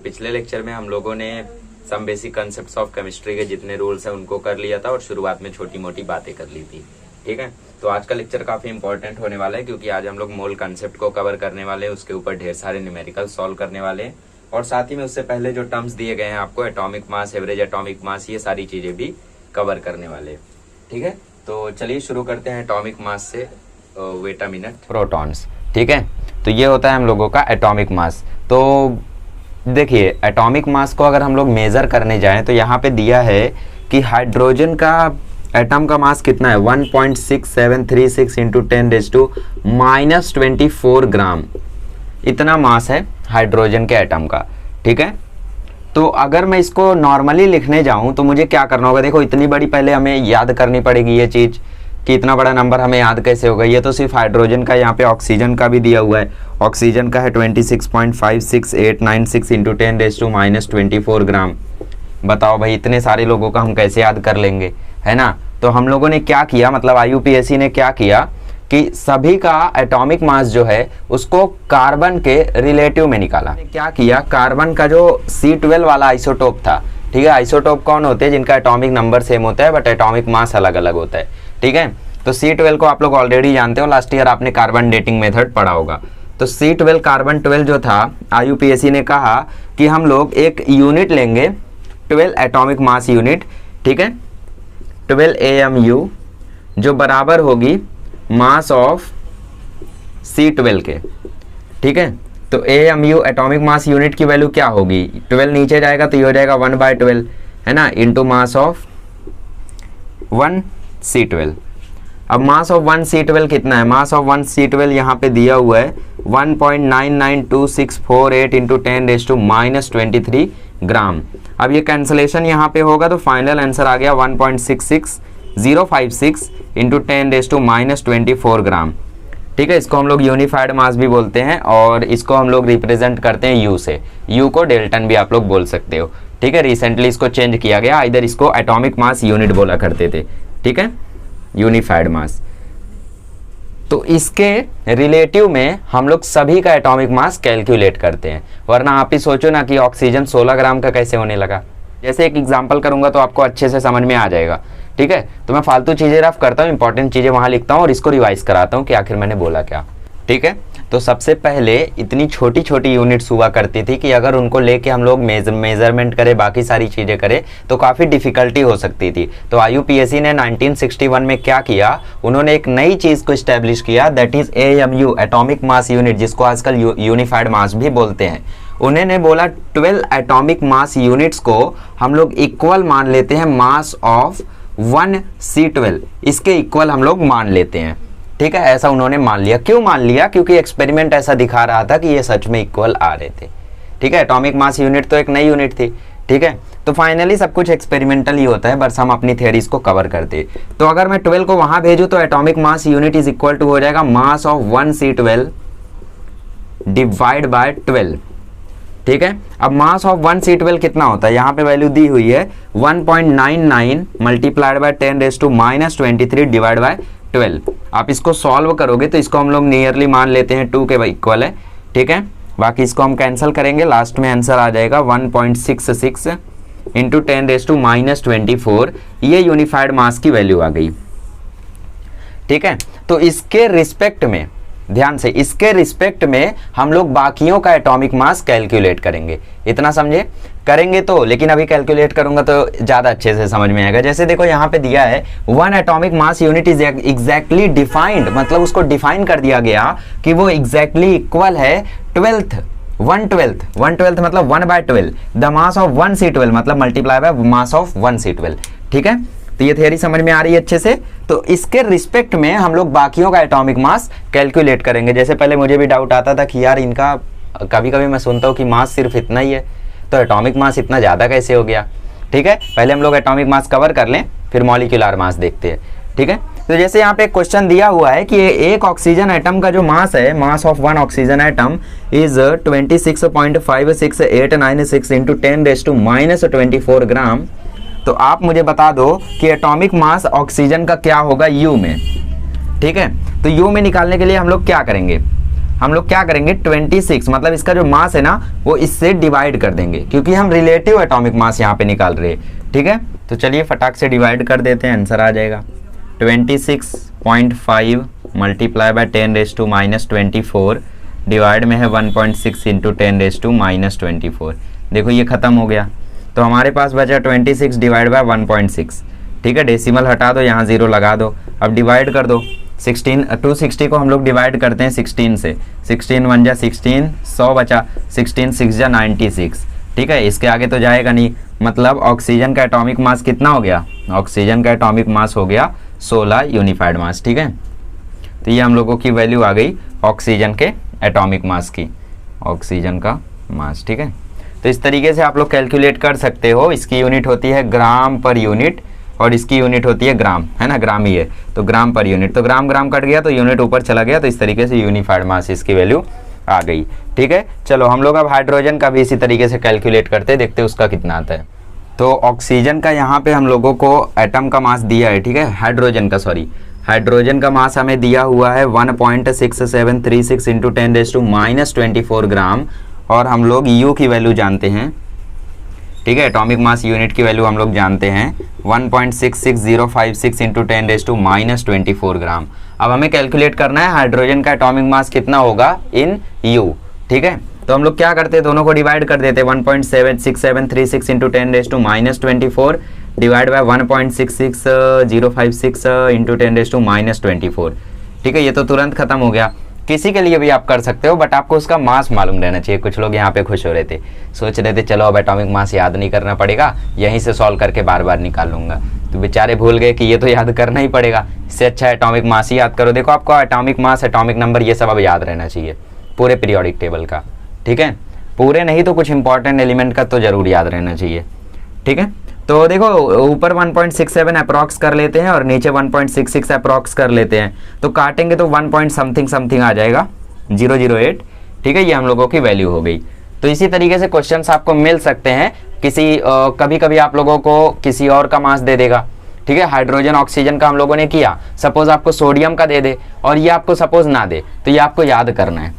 पिछले लेक्चर में हम लोगों ने some basic concepts of chemistry के जितने रूल्स हैं उनको कर लिया था और शुरुआत में छोटी मोटी बातें कर ली थी। ठीक है, तो आज का लेक्चर काफी इंपॉर्टेंट होने वाला है क्योंकि आज हम लोग मोल कंसेप्ट को कवर करने वाले हैं, उसके ऊपर ढेर सारे न्यूमेरिकल सॉल्व करने वाले हैं और साथ ही में उससे पहले जो टर्म्स दिए गए हैं आपको, atomic mass, average atomic mass, ये सारी चीजें भी कवर करने वाले हैं। ठीक है, तो चलिए शुरू करते हैं एटॉमिक मास से। Wait a minute, protons. ठीक है, तो ये होता है हम लोगों का एटॉमिक मास। तो देखिए एटॉमिक मास को अगर हम लोग मेजर करने जाएं तो यहाँ पे दिया है कि हाइड्रोजन का एटम का मास कितना है 1.6736 इंटू 10⁻⁻24 ग्राम, इतना मास है हाइड्रोजन के एटम का। ठीक है, तो अगर मैं इसको नॉर्मली लिखने जाऊं तो मुझे क्या करना होगा, देखो इतनी बड़ी पहले हमें याद करनी पड़ेगी ये चीज कि इतना बड़ा नंबर हमें याद कैसे होगा। ये तो सिर्फ हाइड्रोजन का, यहाँ पे ऑक्सीजन का भी दिया हुआ है। ऑक्सीजन का है 26.56896 इंटू 10⁻24 ग्राम। बताओ भाई इतने सारे लोगों का हम कैसे याद कर लेंगे, है ना। तो हम लोगों ने क्या किया, मतलब IUPAC ने क्या किया कि सभी का एटॉमिक मास जो है उसको कार्बन के रिलेटिव में निकाला। क्या किया, कार्बन का जो C12 वाला आइसोटोप था, ठीक है, आइसोटोप कौन होते हैं जिनका एटॉमिक नंबर सेम होता है बट एटॉमिक मास अलग अलग होता है। ठीक है, तो C12 को आप लोग ऑलरेडी जानते हो, लास्ट ईयर आपने कार्बन डेटिंग मेथड पढ़ा होगा। तो C12 कार्बन 12 जो था, IUPAC ने कहा कि हम लोग एक यूनिट लेंगे 12 एटॉमिक मास यूनिट, ठीक है, 12 AMU, जो बराबर होगी मास ऑफ C12 के। ठीक है, तो AMU एटॉमिक मास यूनिट की वैल्यू क्या होगी, 12 नीचे जाएगा तो ये हो जाएगा 1/12, है ना, इंटू मास ऑफ 1 C12। अब मास ऑफ 1 C12 कितना है, मास ऑफ 1 C12 यहाँ पे दिया हुआ है 1.992648 इंटू 10⁻⁻23 ग्राम। अब ये कैंसलेशन यहाँ पे होगा तो फाइनल आंसर आ गया 1.66056 इंटू 10⁻⁻24 ग्राम। ठीक है, इसको हम लोग यूनिफाइड मास भी बोलते हैं और इसको हम लोग रिप्रेजेंट करते हैं U से। U को डेल्टन भी आप लोग बोल सकते हो। ठीक है, रिसेंटली इसको चेंज किया गया, इधर इसको एटॉमिक मास यूनिट बोला करते थे। ठीक है, यूनिफाइड मास। तो इसके रिलेटिव में हम लोग सभी का एटॉमिक मास कैलकुलेट करते हैं, वरना आप ही सोचो ना कि ऑक्सीजन 16 ग्राम का कैसे होने लगा। जैसे एक एग्जांपल करूंगा तो आपको अच्छे से समझ में आ जाएगा। ठीक है, तो मैं फालतू चीजें रफ करता हूँ, इंपॉर्टेंट चीजें वहां लिखता हूँ और इसको रिवाइज कराता हूँ कि आखिर मैंने बोला क्या। ठीक है, तो सबसे पहले इतनी छोटी छोटी यूनिट्स हुआ करती थी कि अगर उनको लेके हम लोग मेजरमेंट करें, बाकी सारी चीजें करें तो काफी डिफिकल्टी हो सकती थी। तो IUPAC ने 1961 में क्या किया, उन्होंने एक नई चीज को स्टैब्लिश किया, that is AMU atomic mass unit, जिसको आजकल यूनिफाइड मास भी बोलते हैं। उन्होंने बोला 12 एटॉमिक मास यूनिट्स को हम लोग इक्वल मान लेते हैं मास ऑफ 1 C12, इसके इक्वल हम लोग मान लेते हैं। ठीक है, ऐसा उन्होंने मान लिया। क्यों मान लिया, क्योंकि एक्सपेरिमेंट ऐसा दिखा रहा था कि ये सच में इक्वल आ रहे थे। ठीक है, एटॉमिक मास यूनिट तो एक नई यूनिट थी। ठीक है, तो फाइनली सब कुछ एक्सपेरिमेंटल ही होता है, बस हम अपनी थ्योरीज को कवर करते। तो अगर मैं 12 को वहां भेजूं तो atomic mass unit is equal to हो जाएगा mass of 1 C12 divide by 12। ठीक है, अब मास ऑफ 1 C12 कितना होता है, यहाँ पे वैल्यू दी हुई है 1.99 मल्टीप्लाइड बाय 10⁻⁻23 डिवाइड बाय 12। आप इसको सॉल्व करोगे तो इसको हम लोग नियरली मान लेते हैं 2 के इक्वल है। ठीक है, बाकी इसको हम कैंसिल करेंगे, लास्ट में आंसर आ जाएगा 1.66 इंटू 10⁻⁻24। ये यूनिफाइड मास की वैल्यू आ गई। ठीक है, तो इसके रिस्पेक्ट में, ध्यान से, इसके रिस्पेक्ट में हम लोग बाकियों का एटॉमिक मास कैलकुलेट करेंगे। इतना समझे, करेंगे तो, लेकिन अभी कैलकुलेट करूंगा तो ज्यादा अच्छे से समझ में आएगा। जैसे देखो यहाँ पे दिया है 1 atomic mass unit is exactly defined, मतलब उसको डिफाइन कर दिया गया कि वो एग्जैक्टली इक्वल है 1/12 मतलब 1/12 द मास ऑफ 1 C12, मतलब multiply by mass of 1 C12। ठीक है, तो ये थ्योरी समझ में आ रही है अच्छे से। तो इसके रिस्पेक्ट में हम लोग बाकियों का एटॉमिक मास कैलकुलेट करेंगे। जैसे पहले मुझे भी डाउट आता था कि यार इनका, कभी कभी मैं सुनता हूँ कि मास सिर्फ इतना ही है, तो एटॉमिक मास इतना ज़्यादा कैसे हो गया। ठीक है, पहले हम लोग एटॉमिक मास कवर कर लें, फिर मॉलिक्यूलर मास देखते हैं। ठीक है, तो जैसे यहाँ पे एक क्वेश्चन दिया हुआ है कि एक ऑक्सीजन एटम का जो मास है, mass of 1 oxygen atom is 26.56896 into 10⁻⁻24 ग्राम। तो आप मुझे बता दो कि एटॉमिक मास ऑक्सीजन का क्या होगा U में। ठीक है, तो U में निकालने के लिए हम लोग क्या करेंगे, हम लोग क्या करेंगे 26, मतलब इसका जो मास है ना वो इससे डिवाइड कर देंगे, क्योंकि हम रिलेटिव एटॉमिक मास यहाँ पे निकाल रहे हैं। ठीक है, तो चलिए फटाक से डिवाइड कर देते हैं, आंसर आ जाएगा 26.5 मल्टीप्लाई बाय 10⁻⁻24 डिवाइड में है 1.6 इंटू 10⁻⁻24। देखो ये खत्म हो गया, तो हमारे पास बचा 26 डिवाइड बाय 1.6। ठीक है, डेसिमल हटा दो, यहाँ 0 लगा दो, अब डिवाइड कर दो। 260 को हम लोग डिवाइड करते हैं 16 से, 16 1 जा 16, 100 बचा, 16 6 जा 96। ठीक है, इसके आगे तो जाएगा नहीं, मतलब ऑक्सीजन का एटॉमिक मास कितना हो गया, ऑक्सीजन का एटॉमिक मास हो गया 16 यूनिफाइड मास। ठीक है, तो ये हम लोगों की वैल्यू आ गई ऑक्सीजन के एटॉमिक मास की, ऑक्सीजन का मास। ठीक है, तो इस तरीके से आप लोग कैलकुलेट कर सकते हो। इसकी यूनिट होती है ग्राम पर यूनिट और इसकी यूनिट होती है ग्राम, है ना, ग्राम ही है तो ग्राम पर यूनिट, तो ग्राम ग्राम कट गया तो यूनिट ऊपर चला गया, तो इस तरीके से यूनिफाइड मास इसकी वैल्यू आ गई। ठीक है, चलो हम लोग अब हाइड्रोजन का भी इसी तरीके से कैलकुलेट करते हैं, देखते हैं उसका कितना आता है। तो ऑक्सीजन का यहाँ पे हम लोगों को एटम का मास दिया है। ठीक है, हाइड्रोजन का मास हमें दिया हुआ है 1.6736 इंटू 10⁻⁻24 ग्राम, और हम लोग यू की वैल्यू जानते हैं। ठीक है, एटॉमिक मास यूनिट की वैल्यू हम लोग जानते हैं 1.66056 इंटू 10⁻⁻24 ग्राम। अब हमें कैलकुलेट करना है हाइड्रोजन का एटॉमिक मास कितना होगा इन यू। ठीक है, तो हम लोग क्या करते हैं, दोनों को डिवाइड कर देते हैं, 1.76736 इंटू 10⁻⁻24 डिवाइड बाय 1.66056 इंटू 10⁻⁻24। ठीक है, ये तो तुरंत खत्म हो गया। किसी के लिए भी आप कर सकते हो, बट आपको उसका मास मालूम रहना चाहिए। कुछ लोग यहाँ पे खुश हो रहे थे, सोच रहे थे चलो अब एटॉमिक मास याद नहीं करना पड़ेगा, यहीं से सॉल्व करके बार बार निकाल लूंगा, तो बेचारे भूल गए कि ये तो याद करना ही पड़ेगा। इससे अच्छा एटॉमिक मास ही याद करो। देखो आपको एटॉमिक मास, एटॉमिक नंबर, ये सब अब याद रहना चाहिए पूरे पीरियोडिक टेबल का। ठीक है, पूरे नहीं तो कुछ इंपॉर्टेंट एलिमेंट का तो जरूर याद रहना चाहिए। ठीक है, तो देखो ऊपर 1.67 अप्रॉक्स कर लेते हैं और नीचे 1.66 अप्रॉक्स कर लेते हैं, तो काटेंगे तो 1 पॉइंट समथिंग आ जाएगा 008। ठीक है, ये हम लोगों की वैल्यू हो गई। तो इसी तरीके से क्वेश्चंस आपको मिल सकते हैं। कभी कभी आप लोगों को किसी और का मास दे देगा। ठीक है, हाइड्रोजन ऑक्सीजन का हम लोगों ने किया, सपोज आपको सोडियम का दे दे और ये आपको सपोज ना दे, तो ये आपको याद करना है।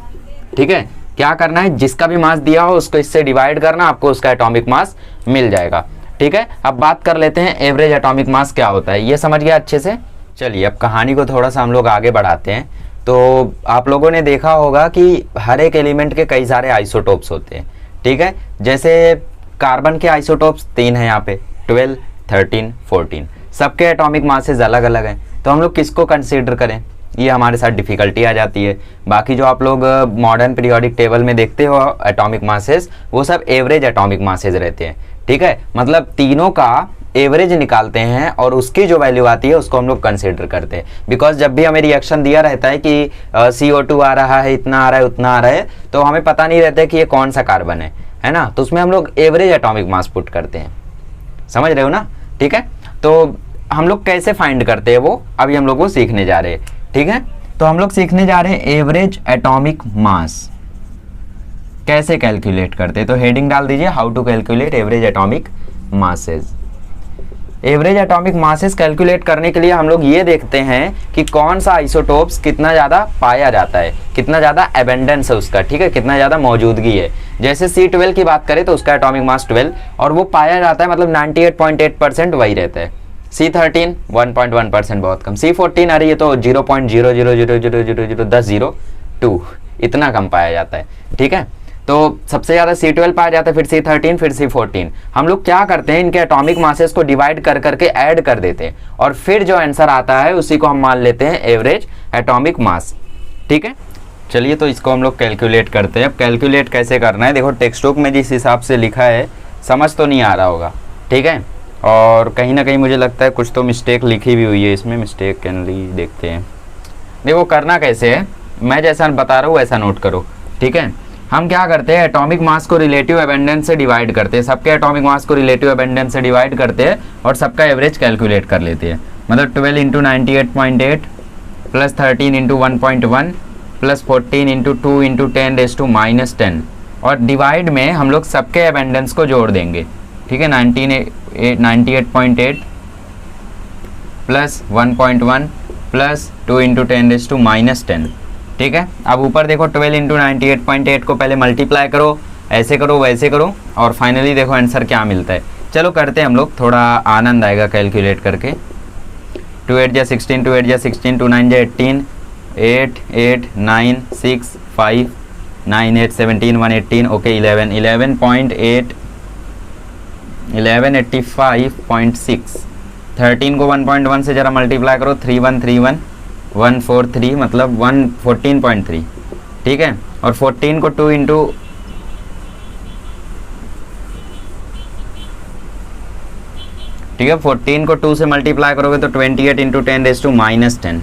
ठीक है, क्या करना है, जिसका भी मास दिया हो उसको इससे डिवाइड करना, आपको उसका एटॉमिक मास मिल जाएगा। ठीक है, अब बात कर लेते हैं एवरेज एटॉमिक मास क्या होता है, ये समझ गया अच्छे से। चलिए अब कहानी को थोड़ा सा हम लोग आगे बढ़ाते हैं। तो आप लोगों ने देखा होगा कि हर एक एलिमेंट के कई सारे आइसोटोप्स होते हैं। ठीक है, जैसे कार्बन के आइसोटोप्स 3 हैं यहाँ पे, 12, 13, 14, सबके एटॉमिक मासेस अलग अलग हैं। तो हम लोग किसको कंसीडर करें, ये हमारे साथ डिफिकल्टी आ जाती है। बाकी जो आप लोग मॉडर्न पीरियोडिक टेबल में देखते हो एटॉमिक मासेस, वो सब एवरेज एटॉमिक मासेस रहते हैं। ठीक है, मतलब तीनों का एवरेज निकालते हैं और उसकी जो वैल्यू आती है उसको हम लोग कंसीडर करते हैं। बिकॉज जब भी हमें रिएक्शन दिया रहता है कि CO2 आ रहा है, इतना आ रहा है, उतना आ रहा है, तो हमें पता नहीं रहता है कि ये कौन सा कार्बन है ना, तो उसमें हम लोग एवरेज एटॉमिक मास पुट करते हैं। समझ रहे हो ना। ठीक है, तो हम लोग कैसे फाइंड करते हैं वो अभी हम लोग वो सीखने जा रहे हैं। ठीक है, तो हम लोग सीखने जा रहे हैं एवरेज एटॉमिक मास कैसे कैलकुलेट करते हैं। तो हेडिंग डाल दीजिए, how to calculate average atomic masses. Average atomic masses calculate करने के लिए हम लोग ये देखते हैं कि कौन सा आइसोटोप्स कितना ज़्यादा पाया जाता है, कितना ज़्यादा एबेंडेंस है उसका। ठीक है, कितना ज़्यादा मौजूदगी है। जैसे C12 की बात करें तो उसका एटॉमिक मास 12 और वो पाया जाता है, मतलब 98.8% वही रहता है। C13 1.1% बहुत कम। C14 अरे ये तो 0.0000001002 इतना कम पाया जाता है। ठीक है, तो सबसे ज़्यादा C12 पाया जाता है, फिर C13, फिर C14। हम लोग क्या करते हैं, इनके एटॉमिक मासेस को डिवाइड कर करके ऐड कर देते हैं और फिर जो आंसर आता है उसी को हम मान लेते हैं एवरेज एटॉमिक मास। ठीक है, चलिए तो इसको हम लोग कैलकुलेट करते हैं। अब कैलकुलेट कैसे करना है, देखो टेक्स्ट बुक में जिस हिसाब से लिखा है समझ तो नहीं आ रहा होगा। ठीक है, और कहीं ना कहीं मुझे लगता है कुछ तो मिस्टेक लिखी भी हुई है इसमें, मिस्टेक कैनली देखते हैं। देखो करना कैसे है, मैं जैसा बता रहा हूँ वैसा नोट करो। ठीक है, हम क्या करते हैं, एटॉमिक मास को रिलेटिव एबेंडेंस से डिवाइड करते हैं, सबके एटॉमिक मास को रिलेटिव एबेंडेंस से डिवाइड करते हैं और सबका एवरेज कैलकुलेट कर लेते हैं। मतलब 12 into 98.8 plus 13 into 1.1 plus 14 into 2 into 10⁻⁻10 और डिवाइड में हम लोग सबके एबेंडेंस को जोड़ देंगे। ठीक है, 98.8 प्लस 1.1 प्लस 2 इंटू 10⁻10 ठीक है। अब ऊपर देखो 12 इंटू 98.8 को पहले मल्टीप्लाई करो, ऐसे करो वैसे करो, और फाइनली देखो आंसर क्या मिलता है। चलो करते हैं हम लोग, थोड़ा आनंद आएगा कैलकुलेट करके। 2 8 जा 16, 2 8 जा 16, 2 9 जा 18, 8 8 9 6 5 9 8 17 1 18, ओके 1185.6। 13 को 1.1 से ज़रा मल्टीप्लाई करो, 3131 143 मतलब 114.3, ठीक है। और 14 को 2 इंटू ठीक है 14 को 2 से मल्टीप्लाई करोगे तो 28 इंटू 10⁻⁻10।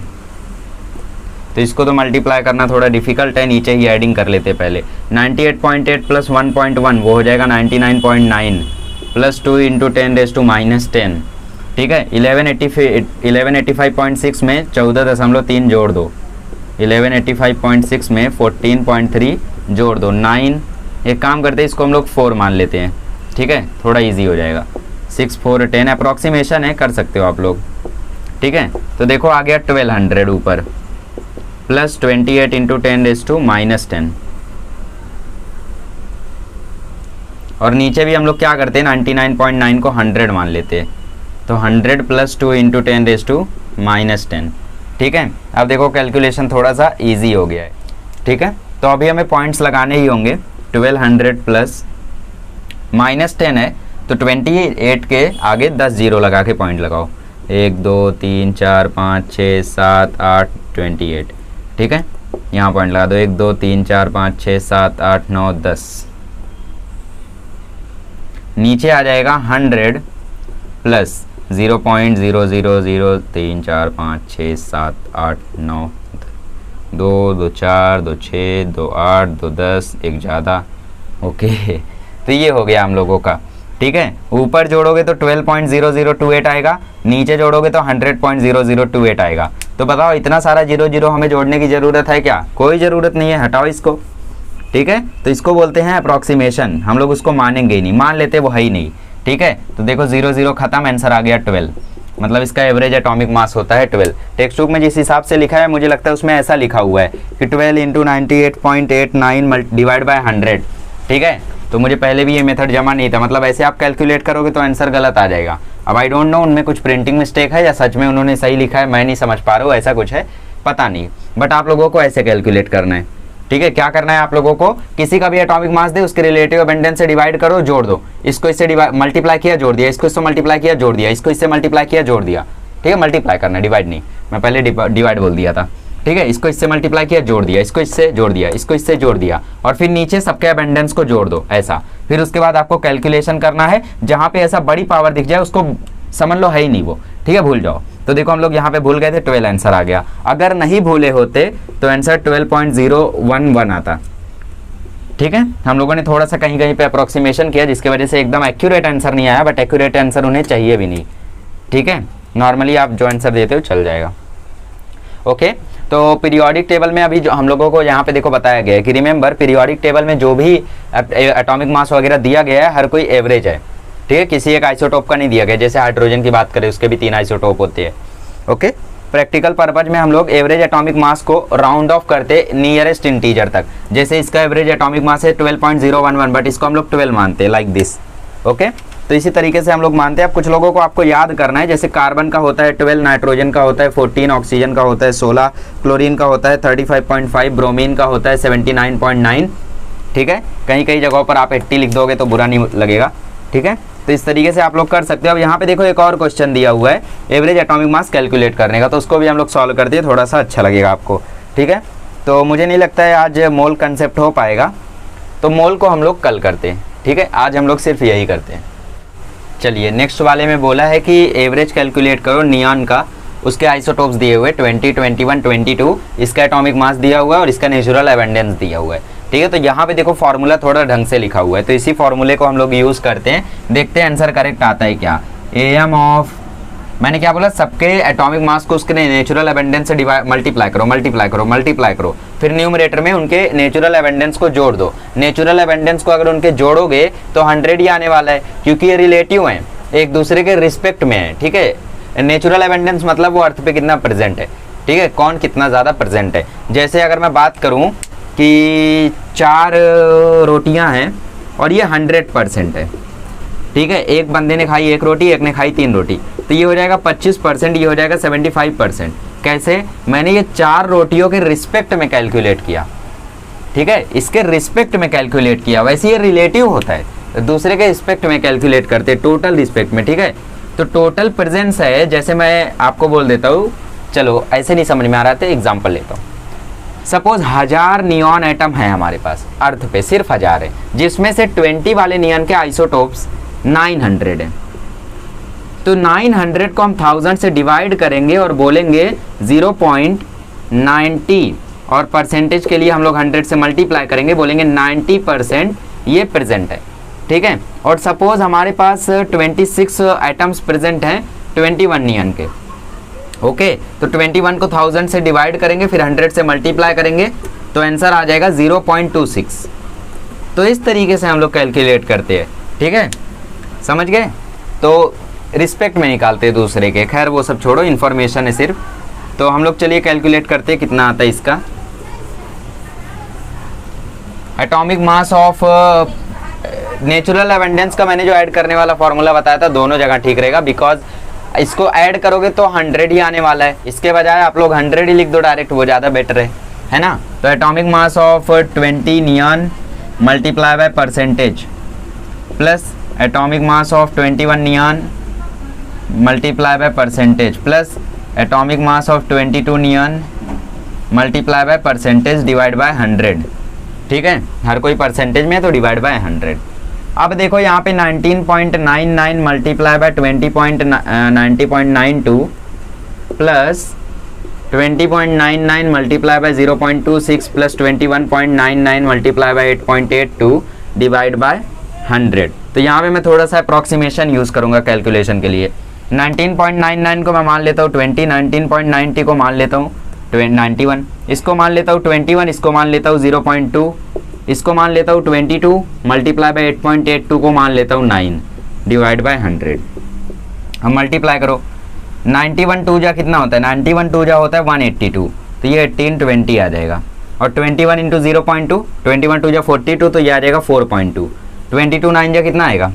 तो इसको तो मल्टीप्लाई करना थोड़ा डिफिकल्ट है, नीचे ही एडिंग कर लेते पहले। 98.8 प्लस 1.1 वो हो जाएगा 99.9 प्लस 2 इंटू 10⁻10, ठीक है। 1185.6 में 14.3 जोड़ दो, 1185.6 में 14.3 जोड़ दो, 9। एक काम करते हैं, इसको हम लोग 4 मान लेते हैं, ठीक है, थोड़ा इजी हो जाएगा। 6 4 10 अप्रॉक्सीमेशन है, कर सकते हो आप लोग, ठीक है। तो देखो आ गया 1200 ऊपर, प्लस 28 इंटू 10⁻10। और नीचे भी हम लोग क्या करते हैं, 99.9 को 100 मान लेते हैं, तो 100 प्लस 2 इंटू 10⁻10, ठीक है। अब देखो कैलकुलेशन थोड़ा सा इजी हो गया है, ठीक है। तो अभी हमें पॉइंट्स लगाने ही होंगे। 1200 प्लस -10 है, तो 28 के आगे 10 जीरो लगा के पॉइंट लगाओ, 1 2 3 4 5 6 7 8 28, ठीक है। यहाँ पॉइंट लगा दो, 1 2 3 4 5 6 7 8 9 10। नीचे आ जाएगा 100 प्लस 0.0003 4 5 6 7 8 9 2 2 4 2 6 2 8 2 10, एक ज़्यादा, ओके। तो ये हो गया हम लोगों का, ठीक है। ऊपर जोड़ोगे तो 12.0028 आएगा, नीचे जोड़ोगे तो 100.0028 आएगा। तो बताओ इतना सारा 0 हमें जोड़ने की ज़रूरत है क्या? कोई ज़रूरत नहीं है, हटाओ इसको, ठीक है। तो इसको बोलते हैं अप्रॉक्सीमेशन, हम लोग उसको मानेंगे ही नहीं, मान लेते वो है ही नहीं, ठीक है। तो देखो 0 खत्म, आंसर आ गया 12, मतलब इसका एवरेज एटॉमिक मास होता है 12। टेक्स्ट बुक में जिस हिसाब से लिखा है मुझे लगता है उसमें ऐसा लिखा हुआ है कि 12 इंटू 98.89 डिवाइड बाय 100, ठीक है। तो मुझे पहले भी ये मेथड जमा नहीं था, मतलब ऐसे आप कैलकुलेट करोगे तो आंसर गलत आ जाएगा। अब आई डोंट नो उनमें कुछ प्रिंटिंग मिस्टेक है या सच में उन्होंने सही लिखा है, मैं नहीं समझ पा रहा हूँ, ऐसा कुछ है पता नहीं, बट आप लोगों को ऐसे कैलकुलेट करना है, ठीक है। क्या करना है आप लोगों को, किसी का भी एटॉमिक मास दे उसके रिलेटिव अबंडेंस से डिवाइड करो, जोड़ दो, इसको इससे मल्टीप्लाई किया जोड़ दिया, इसको इससे मल्टीप्लाई किया जोड़ दिया, इसको इससे मल्टीप्लाई किया जोड़ दिया, ठीक है। मल्टीप्लाई करना, डिवाइड नहीं, मैं पहले डिवाइड बोल दिया था, ठीक है। इसको इससे मल्टीप्लाई किया जोड़ दिया, इसको इससे जोड़ दिया, इसको इससे जोड़ दिया, और फिर नीचे सबके अबंडेंस को जोड़ दो, ऐसा। फिर उसके बाद आपको कैलकुलेशन करना है, जहाँ पे ऐसा बड़ी पावर दिख जाए उसको समझ लो है ही नहीं वो, ठीक है, भूल जाओ। तो देखो हम लोग यहाँ पे भूल गए थे, 12 आंसर आ गया। अगर नहीं भूले होते तो आंसर 12.011 आता, ठीक है। हम लोगों ने थोड़ा सा कहीं कहीं पे अप्रोक्सीमेशन किया जिसकी वजह से एकदम एक्यूरेट आंसर नहीं आया, बट एक्यूरेट आंसर उन्हें चाहिए भी नहीं, ठीक है। नॉर्मली आप जो आंसर देते हो चल जाएगा, ओके। तो पीरियोडिक टेबल में अभी जो हम लोगों को यहाँ पे देखो बताया गया है कि रिमेंबर पीरियोडिक टेबल में जो भी एटॉमिक मास वगैरह दिया गया है हर कोई एवरेज है, ठीक है, किसी एक आइसोटोप का नहीं दिया गया। जैसे हाइड्रोजन की बात करें उसके भी 3 आइसोटोप होते हैं, ओके। प्रैक्टिकल पर्पज में हम लोग एवरेज एटॉमिक मास को राउंड ऑफ करते नियरेस्ट इंटीजर तक। जैसे इसका एवरेज एटॉमिक मास है 12.011, बट इसको हम लोग 12 मानते हैं, लाइक दिस, ओके। तो इसी तरीके से हम लोग मानते हैं। अब कुछ लोगों को आपको याद करना है, जैसे कार्बन का होता है 12, नाइट्रोजन का होता है 14, ऑक्सीजन का होता है 16, क्लोरीन का होता है 35.5, ब्रोमीन का होता है 79.9, ठीक है। कहीं कहीं जगहों पर आप 80 लिख दोगे तो बुरा नहीं लगेगा, ठीक है। तो इस तरीके से आप लोग कर सकते हो। अब यहाँ पे देखो एक और क्वेश्चन दिया हुआ है एवरेज एटॉमिक मास कैलकुलेट करने का, तो उसको भी हम लोग सॉल्व करते हैं, थोड़ा सा अच्छा लगेगा आपको, ठीक है। तो मुझे नहीं लगता है आज मोल कंसेप्ट हो पाएगा, तो मोल को हम लोग कल करते हैं, ठीक है। आज हम लोग सिर्फ यही करते हैं। चलिए नेक्स्ट वाले में बोला है कि एवरेज कैलकुलेट करो नियॉन का, उसके आइसोटोप्स दिए हुए 20, 21, 22, इसका एटॉमिक मास दिया हुआ है और इसका नेचुरल एबंडेंस दिया हुआ है, ठीक है। तो यहाँ पे देखो फॉर्मूला थोड़ा ढंग से लिखा हुआ है, तो इसी फॉर्मूले को हम लोग यूज़ करते हैं, देखते हैं आंसर करेक्ट आता है क्या। एम ऑफ, मैंने क्या बोला, सबके एटॉमिक मास को उसके नेचुरल एबंडेंस से मल्टीप्लाई करो, फिर न्यूमरेटर में उनके नेचुरल एबंडेंस को जोड़ दो। नेचुरल एबंडेंस को अगर उनके जोड़ोगे तो 100 ही आने वाला है, क्योंकि ये रिलेटिव हैं, एक दूसरे के रिस्पेक्ट में है, ठीक है। नेचुरल एबंडेंस मतलब वो अर्थ पे कितना प्रेजेंट है, ठीक है, कौन कितना ज़्यादा प्रेजेंट है। जैसे अगर मैं बात करूं कि 4 रोटियां हैं और ये 100% है, ठीक है, एक बंदे ने खाई 1 रोटी, एक ने खाई 3 रोटी, तो ये हो जाएगा 25%, ये हो जाएगा 75%। कैसे? मैंने ये 4 रोटियों के रिस्पेक्ट में कैलकुलेट किया, ठीक है, इसके रिस्पेक्ट में कैलकुलेट किया। वैसे ये रिलेटिव होता है, दूसरे के रिस्पेक्ट में कैलकुलेट करते, टोटल रिस्पेक्ट में, ठीक है। तो टोटल प्रेजेंस है, जैसे मैं आपको बोल देता हूँ, चलो ऐसे नहीं समझ में आ रहा था, एग्जाम्पल लेता हूँ। सपोज 1000 नियॉन एटम है हमारे पास अर्थ पे, सिर्फ 1000 है, जिसमें से 20 वाले नियॉन के आइसोटोप्स 900 है। तो 900 को हम 1000 से डिवाइड करेंगे और बोलेंगे 0.90, और परसेंटेज के लिए हम लोग 100 से मल्टीप्लाई करेंगे, बोलेंगे 90% ये प्रेजेंट है, ठीक है। और सपोज हमारे पास 26 एटम्स प्रेजेंट हैं 21 नियॉन के, ओके। तो 21 को 1000 से डिवाइड करेंगे, फिर 100 से मल्टीप्लाई करेंगे, तो आंसर आ जाएगा 0.26। तो इस तरीके से हम लोग कैलकुलेट करते हैं, ठीक है, समझ गए। तो रिस्पेक्ट में निकालते हैं दूसरे के, खैर वो सब छोड़ो, इन्फॉर्मेशन है सिर्फ। तो हम लोग चलिए कैलकुलेट करते हैं कितना आता है इसका। Atomic mass of natural abundance का मैंने जो ऐड करने वाला फॉर्मूला बताया था, दोनों जगह ठीक रहेगा, बिकॉज इसको ऐड करोगे तो 100 ही आने वाला है, इसके बजाय आप लोग 100 ही लिख दो डायरेक्ट, वो ज़्यादा बेटर है ना। तो atomic mass of 20 neon multiply by percentage plus atomic mass of 21 neon multiply by percentage plus atomic mass of 22 neon multiply by percentage divide by 100, ठीक है, हर कोई परसेंटेज में है तो डिवाइड बाय 100। अब देखो यहाँ पे 19.99 multiply by 20.90.92 plus 20.99 multiply by 0.26 plus 21.99 multiply by 8.82 divide by 100। तो यहाँ पे मैं थोड़ा सा अप्रॉक्सीमेशन यूज़ करूँगा कैलकुलेशन के लिए। 19.99 को मैं मान लेता हूँ 20, 19.90 को मान लेता हूँ 91, इसको मान लेता हूँ 21, इसको मान लेता हूँ 0.2, इसको मान लेता हूँ 22, मल्टीप्लाई बाय 8.82 को मान लेता हूँ 9 डिवाइड बाय 100। हम मल्टीप्लाई करो, 91 टू जा कितना होता है, 91 टू जा होता है 182, तो ये 1820 आ जाएगा। और 21 इंटू 0.2, 21 टू जा 42, तो ये आ जाएगा 4.2, 22 9 जा कितना आएगा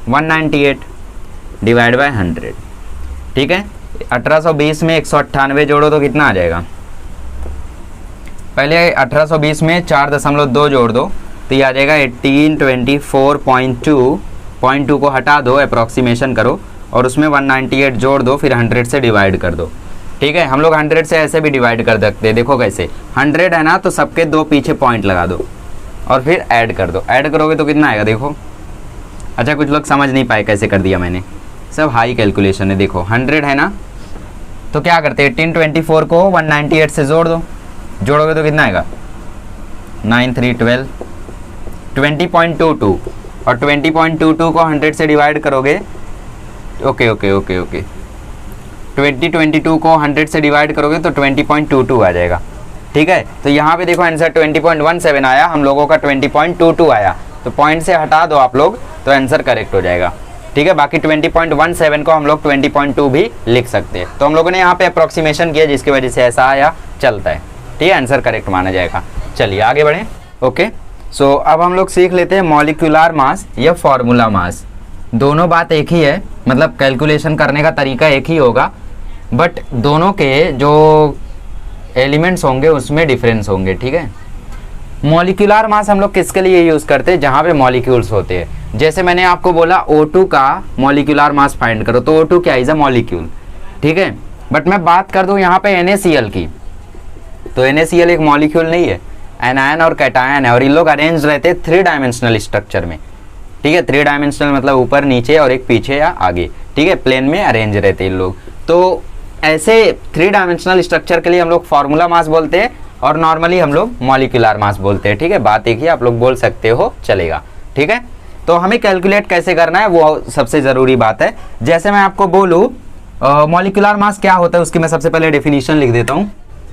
198 डिवाइड बाय 100, ठीक है। 1820 में 198 जोड़ो तो कितना आ जाएगा, पहले 1820 में 4.2 जोड़ दो तो ये आ जाएगा 1824.2 को हटा दो, अप्रॉक्सीमेशन करो, और उसमें 198 जोड़ दो, फिर 100 से डिवाइड कर दो, ठीक है। हम लोग 100 से ऐसे भी डिवाइड कर सकते हैं, देखो कैसे, 100 है ना, तो सबके 2 पीछे पॉइंट लगा दो और फिर ऐड कर दो, ऐड करोगे तो कितना आएगा देखो। अच्छा, कुछ लोग समझ नहीं पाए कैसे कर दिया मैंने, सब हाई कैलकुलेशन है। देखो 100 है ना, तो क्या करते हैं, 1824 को 198 से जोड़ दो, जोड़ोगे तो कितना आएगा 9312, 20.22, और 20.22 को 100 से डिवाइड करोगे, ओके 2022 को 100 से डिवाइड करोगे तो 20.22 आ जाएगा, ठीक है। तो यहाँ पे देखो आंसर 20.17 आया, हम लोगों का 20.22 आया, तो पॉइंट से हटा दो आप लोग तो आंसर करेक्ट हो जाएगा, ठीक है। बाकी 20.17 को हम लोग 20.2 भी लिख सकते हैं। तो हम लोगों ने यहाँ पे अप्रॉक्सीमेशन किया जिसकी वजह से ऐसा आया, चलता है, ठीक है, आंसर करेक्ट माना जाएगा। चलिए आगे बढ़ें, ओके। सो अब हम लोग सीख लेते हैं मॉलिक्यूलर मास या फॉर्मूला मास। दोनों बात एक ही है, मतलब कैलकुलेशन करने का तरीका एक ही होगा, बट दोनों के जो एलिमेंट्स होंगे उसमें डिफरेंस होंगे, ठीक है। मॉलिक्यूलर मास हम लोग किसके लिए यूज़ करते हैं, जहाँ पे मॉलिक्यूल्स होते हैं। जैसे मैंने आपको बोला O2 का मॉलिक्यूलर मास फाइंड करो, तो O2 क्या इज अ मॉलिक्यूल, ठीक है। बट मैं बात कर दूँ यहाँ पे NaCl की, तो NaCl एक मॉलिक्यूल नहीं है, एनायन और कैटायन है, और इन लोग अरेंज रहते हैं 3 डायमेंशनल स्ट्रक्चर में, ठीक है। 3 डायमेंशनल मतलब ऊपर नीचे और एक पीछे या आगे, ठीक है, प्लेन में अरेंज रहते हैं इन लोग। तो ऐसे 3 डायमेंशनल स्ट्रक्चर के लिए हम लोग फार्मूला मास बोलते हैं, और नॉर्मली हम लोग मॉलिक्यूलर मास बोलते हैं, ठीक है। बात एक ही, आप लोग बोल सकते हो, चलेगा, ठीक है। तो हमें कैलकुलेट कैसे करना है वो सबसे ज़रूरी बात है। जैसे मैं आपको बोलूँ मॉलिक्यूलर मास क्या होता है, उसकी मैं सबसे पहले डेफिनेशन लिख देता हूँ,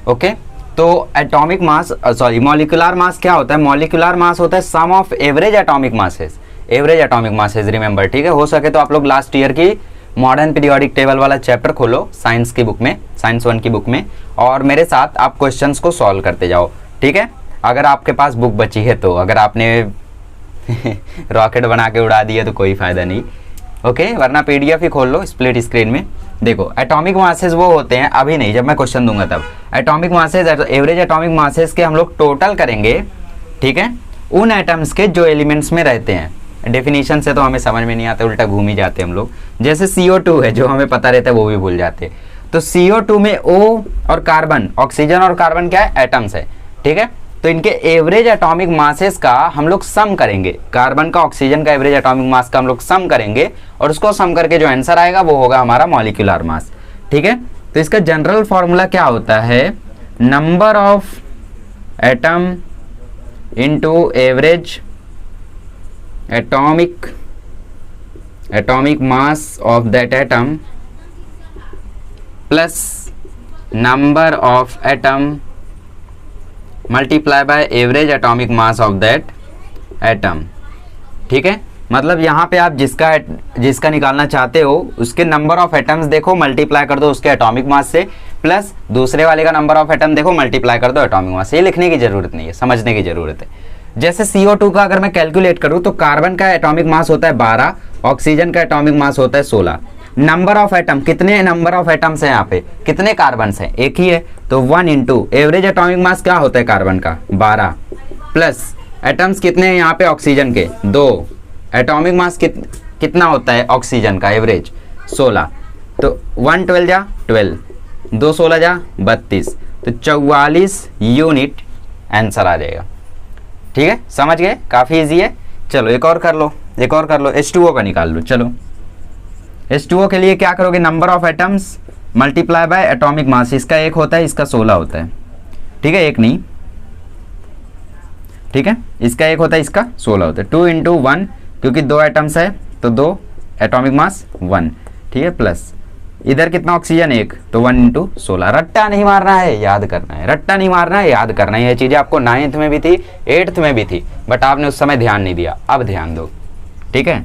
ओके। तो एटॉमिक मास मॉलिक्यूलर मास क्या होता है, मॉलिक्यूलर मास होता है sum of average atomic masses, average atomic masses, remember, ठीक है। हो सके तो आप लोग लास्ट ईयर की मॉडर्न पीरियोडिक टेबल वाला चैप्टर खोलो साइंस की बुक में, साइंस 1 की बुक में, और मेरे साथ आप क्वेश्चंस को सॉल्व करते जाओ, ठीक है। अगर आपके पास बुक बची है तो, अगर आपने रॉकेट बना के उड़ा दिया तो कोई फ़ायदा नहीं, ओके, वरना PDF ही खोल लो स्प्लिट स्क्रीन में। देखो एटॉमिक मासेस वो होते हैं, अभी नहीं, जब मैं क्वेश्चन दूंगा तब। Atomic masses, average atomic masses के हम लोग टोटल करेंगे, ठीक है, उन एटम्स के जो एलिमेंट्स में रहते हैं। डेफिनेशन से तो हमें समझ में नहीं आता, उल्टा घूम ही जाते हम लोग। जैसे CO2 है, जो हमें पता रहता है वो भी भूल जाते हैं। तो CO2 में O और कार्बन, ऑक्सीजन और कार्बन क्या है, एटम्स है, ठीक है। तो इनके एवरेज एटॉमिक मासेस का हम लोग सम करेंगे, कार्बन का ऑक्सीजन का एवरेज एटॉमिक मास का हम लोग सम करेंगे, और उसको सम करके जो आंसर आएगा वो होगा हमारा मॉलिक्यूलर मास, ठीक है। तो इसका जनरल फॉर्मूला क्या होता है, number of atom into average atomic mass of that atom plus number of atom multiply by average atomic mass of that atom, ठीक है। मतलब यहाँ पे आप जिसका निकालना चाहते हो उसके नंबर ऑफ एटम्स देखो, मल्टीप्लाई कर दो उसके एटॉमिक मास से, प्लस दूसरे वाले का नंबर ऑफ एटम देखो, मल्टीप्लाई कर दो एटॉमिक मास से। ये लिखने की जरूरत नहीं है, समझने की जरूरत है। जैसे CO2 का अगर मैं कैलकुलेट करूँ तो कार्बन का एटॉमिक मास होता है 12, ऑक्सीजन का एटॉमिक मास होता है 16। नंबर ऑफ एटम, कितने नंबर ऑफ एटम्स हैं यहाँ पे, कितने कार्बन हैं, एक ही है, तो 1 इंटू एवरेज एटॉमिक मास क्या होता है कार्बन का 12, प्लस एटम्स कितने हैं यहाँ पे ऑक्सीजन के 2, एटॉमिक मास कितना होता है ऑक्सीजन का एवरेज 16, तो 1 12 जा 12, 2 16 जा 32, तो 44 यूनिट आंसर आ जाएगा, ठीक है। समझ गए, काफ़ी इजी है। चलो एक और कर लो, H2O का निकाल लो। चलो H2O के लिए क्या करोगे, number of atoms multiply by atomic mass, इसका 1 होता है, इसका 16 होता है, ठीक है, एक नहीं, ठीक है, इसका 1 होता है, इसका 16 होता है। 2 इंटू 1, क्योंकि 2 एटम्स है तो 2 एटॉमिक मास 1, ठीक है, प्लस इधर कितना ऑक्सीजन 1, तो 1 इंटू 16। रट्टा नहीं मारना है, याद करना है, रट्टा नहीं मारना है, याद करना है। ये चीज़ें आपको 9th में भी थी, 8th में भी थी, बट आपने उस समय ध्यान नहीं दिया, अब ध्यान दो, ठीक है,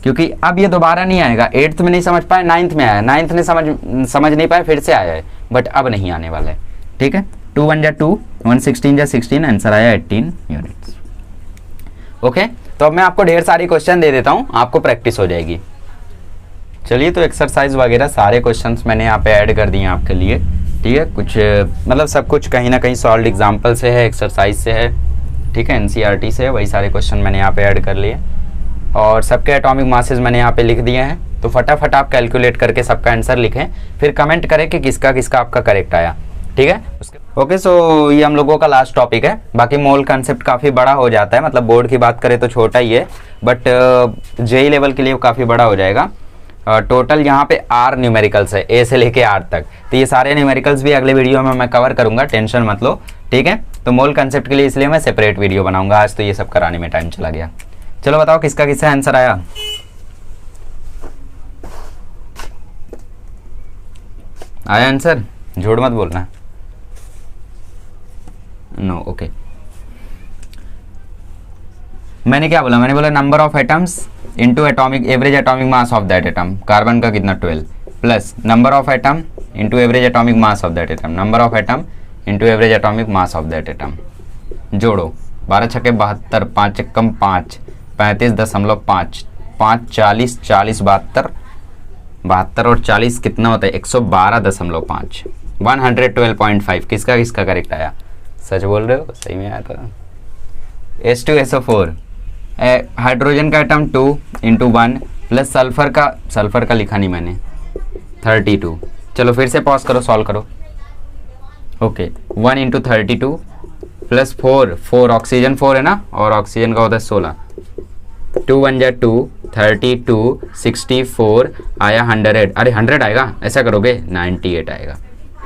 क्योंकि अब ये दोबारा नहीं आएगा। 8th में नहीं समझ पाए, 9th में आया, 9th ने समझ नहीं पाए, फिर से आया है, बट अब नहीं आने वाला है, ठीक है। 2 1 जा 2, 1 16 जा 16, आंसर आया 18 यूनिट्स, ओके। तो अब मैं आपको ढेर सारी क्वेश्चन दे देता हूँ, आपको प्रैक्टिस हो जाएगी। चलिए, तो एक्सरसाइज वगैरह सारे क्वेश्चंस मैंने यहाँ पे ऐड कर दिए हैं आपके लिए, ठीक है। कुछ मतलब सब कुछ कहीं ना कहीं सॉल्व एग्जाम्पल से है, एक्सरसाइज से है, ठीक है, NCERT से है, वही सारे क्वेश्चन मैंने यहाँ पे ऐड कर लिए, और सबके एटॉमिक मासेस मैंने यहाँ पे लिख दिए हैं। तो फटाफट आप कैलकुलेट करके सबका आंसर लिखें, फिर कमेंट करें कि किसका किसका आपका करेक्ट आया, ठीक है। ओके, सो ये हम लोगों का लास्ट टॉपिक है। बाकी मोल कंसेप्ट काफ़ी बड़ा हो जाता है, मतलब बोर्ड की बात करें तो छोटा ही है, बट JEE लेवल के लिए काफ़ी बड़ा हो जाएगा। टोटल यहाँ पे R न्यूमेरिकल्स है, A से लेके R तक, तो ये सारे न्यूमेरिकल्स भी अगले वीडियो में मैं कवर करूँगा, टेंशन मत लो, ठीक है। तो मोल कंसेप्ट के लिए इसलिए मैं सेपरेट वीडियो बनाऊंगा, आज तो ये सब कराने में टाइम चला गया। चलो बताओ किसका किसका आंसर आया। आया आंसर, झूठ मत बोलना, नो, ओके। मैंने क्या बोला, मैंने बोला number of atoms into atomic average atomic mass of that atom, carbon का कितना 12, plus number of atom into average atomic mass of that atom, number of atom into average atomic mass of that atom. जोड़ो, 12 छक्के 72, 5 कम 5, 35.5, 5 40, 40 72, 72 और 40 कितना होता है 112.5, 112.5। किसका किसका करेक्ट आया, सच बोल रहे हो, सही में आया था। H2SO4, हाइड्रोजन का एटम 2 इंटू 1, प्लस सल्फर का लिखा नहीं मैंने 32। चलो फिर से पॉज करो, सॉल्व करो, ओके। 1 इंटू 32 प्लस 4 ऑक्सीजन 4 है ना, और ऑक्सीजन का होता है 16, 2 1 जा 2, 32, 64 आया 100, अरे 100 आएगा, ऐसा करोगे 98 आएगा।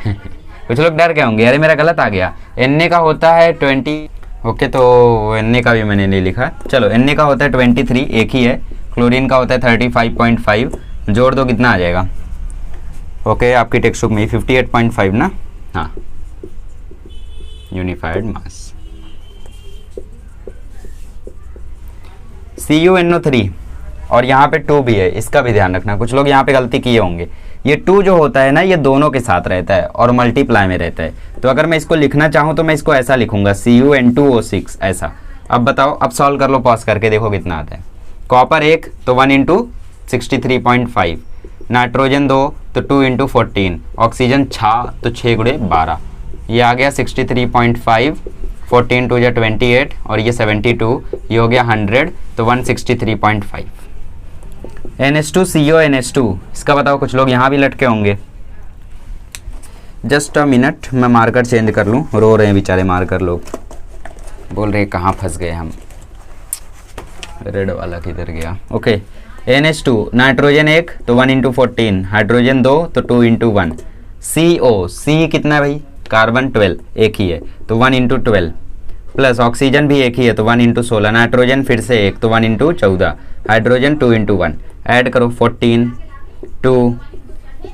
कुछ लोग डर गए होंगे, अरे मेरा गलत आ गया, Na का होता है 20, ओके, तो Na का भी मैंने नहीं लिखा। चलो Na का होता है 23, एक ही है, क्लोरीन का होता है 35.5, जोड़ दो कितना आ जाएगा, ओके, आपकी टेक्स्ट बुक में 58.5 ना, हाँ, यूनिफाइड मास। CuNO3 और यहाँ पे 2 भी है, इसका भी ध्यान रखना। कुछ लोग यहाँ पे गलती किए होंगे, ये 2 जो होता है ना ये दोनों के साथ रहता है और मल्टीप्लाई में रहता है। तो अगर मैं इसको लिखना चाहूँ तो मैं इसको ऐसा लिखूंगा CuN2O6 ऐसा। अब बताओ, अब सॉल्व कर लो पॉज करके, देखो कितना आता है। कॉपर 1 तो 1 × 63.5, नाइट्रोजन 2 तो 2 × 14, ऑक्सीजन 6 तो 6 × 12, ये आ गया 63.5, 14 2 × 28 और ये 72, ये हो गया 100 तो 163.5। NH2CONH2 इसका बताओ, कुछ लोग यहाँ भी लटके होंगे। जस्ट अ मिनट, मैं मार्कर चेंज कर लूँ, रो रहे हैं बेचारे मार्कर लोग, बोल रहे हैं कहाँ फंस गए हम, रेड वाला किधर गया। ओके, NH2 नाइट्रोजन 1 तो 1 × 14, हाइड्रोजन 2 तो 2 × 1, CO C कितना है भाई, कार्बन 12 एक ही है तो 1 × 12, प्लस ऑक्सीजन भी एक ही है तो 1 × 16, नाइट्रोजन फिर से 1 तो 1 × 14, हाइड्रोजन 2 × 1, ऐड करो 14 2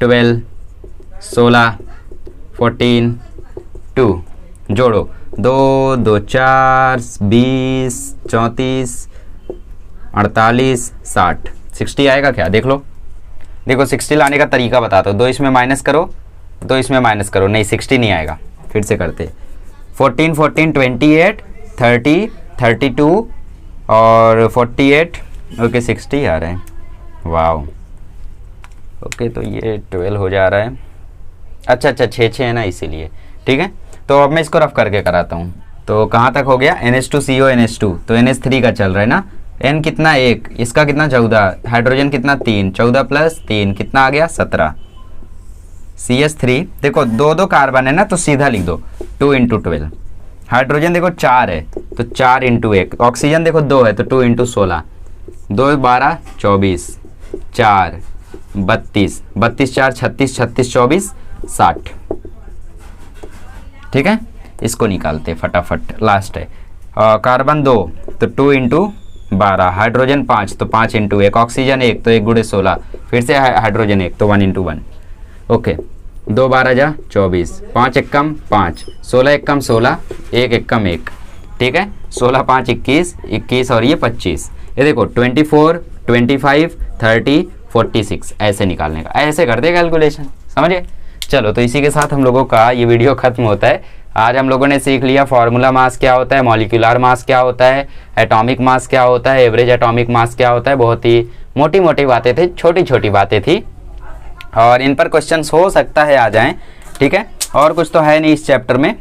12 16 14 2, जोड़ो 2 2 4 20 34 48 60, 60 आएगा क्या, देख लो। देखो 60 लाने का तरीका बताता हूँ, 2 इसमें माइनस करो, 2 इसमें माइनस करो, नहीं 60 नहीं आएगा। फिर से करते 14 14 28 30 32 और 48, ओके 60 आ रहे हैं, वाओ। ओके तो ये 12 हो जा रहा है, अच्छा 6 है ना इसीलिए, ठीक है। तो अब मैं इसको रफ करके कराता हूँ। तो कहाँ तक हो गया, NH2CONH2 तो NH3 का चल रहा है ना, N कितना 1, इसका कितना 14, हाइड्रोजन कितना 3, 14 + 3 कितना आ गया 17, CH3 देखो 2 कार्बन है ना तो सीधा लिख दो 2 × 12, हाइड्रोजन देखो 4 है तो 4 × 1, ऑक्सीजन देखो 2 है तो 2 × 16, 2 12 24, 4 32, 32 4 36, 36 24 60, ठीक है। इसको निकालते फटाफट, लास्ट है कार्बन 2 तो 2 × 12, हाइड्रोजन 5 तो 5 × 1, ऑक्सीजन 1 तो 1 × 16, फिर से हाइड्रोजन 1 तो 1 × 1, ओके 2 12 जा 24, 5 एकम 5, 16 एकम 16, 1 एकम 1, ठीक है। 16 5 21, 21 और ये 25, ये देखो 24 25 30 46 ऐसे निकालने का, ऐसे करते कैलकुलेशन, समझे। चलो तो इसी के साथ हम लोगों का ये वीडियो खत्म होता है। आज हम लोगों ने सीख लिया फार्मूला मास क्या होता है, मॉलिक्यूलर मास क्या होता है, एटॉमिक मास क्या होता है, एवरेज एटॉमिक मास क्या होता है। बहुत ही मोटी मोटी बातें थी, छोटी छोटी बातें थी और इन पर क्वेश्चंस हो सकता है आ जाएं, ठीक है। और कुछ तो है नहीं इस चैप्टर में,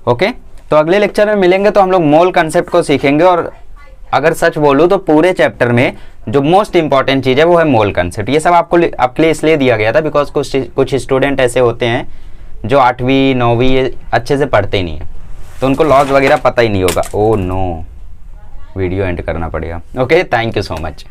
ओके। तो अगले लेक्चर में मिलेंगे तो हम लोग मोल कंसेप्ट को सीखेंगे और अगर सच बोलूँ तो पूरे चैप्टर में जो मोस्ट इंपॉर्टेंट चीज़ है वो है मोल कंसेप्ट। ये सब आपके लिए इसलिए दिया गया था बिकॉज कुछ स्टूडेंट ऐसे होते हैं जो 8वीं 9वीं अच्छे से पढ़ते ही नहीं है, तो उनको लॉज वगैरह पता ही नहीं होगा। ओ नो, वीडियो एंड करना पड़ेगा। Okay, thank you so much.